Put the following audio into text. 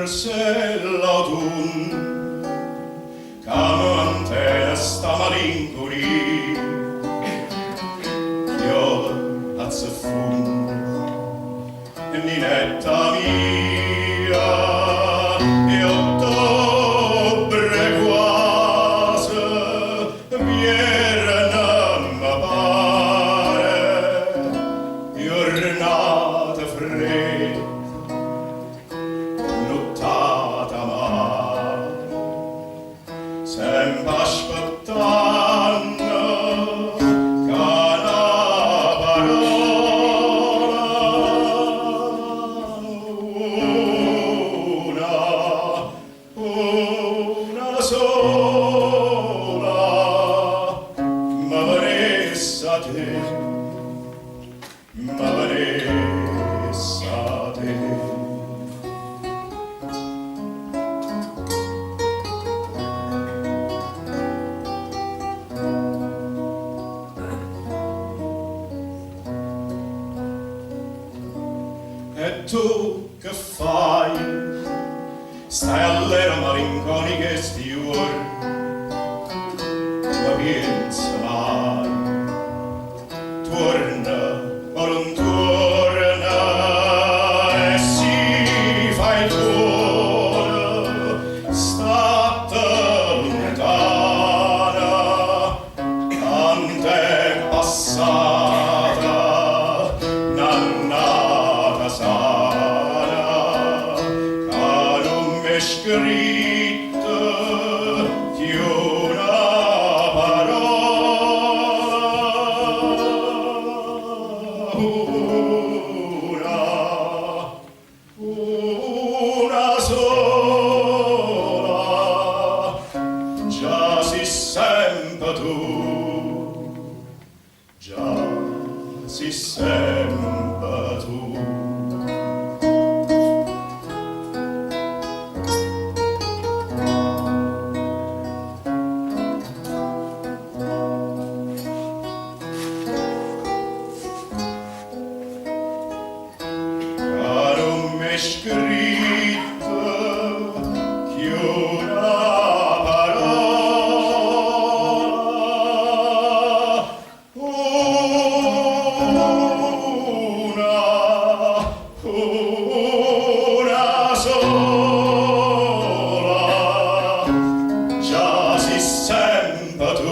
forse l'autunno camante sta malinconia chioda azza fum ninetta mia e ottobre quasi viene m'appare giornata fredda nottata mare sempre aspettando che una parola una sola m'avresse a te m'avresse a te. E tu che fai? Stai all'era malinconica e stior, ma pensa mai, torna o non torna, e si fai tuona, state lontana, tant'è passata, n'annata sana, che non m'è scritto che una parola, una sola, già si sempre tu, già si sempre tu. M'è scritto che una parola, una sola, già si sempre tu,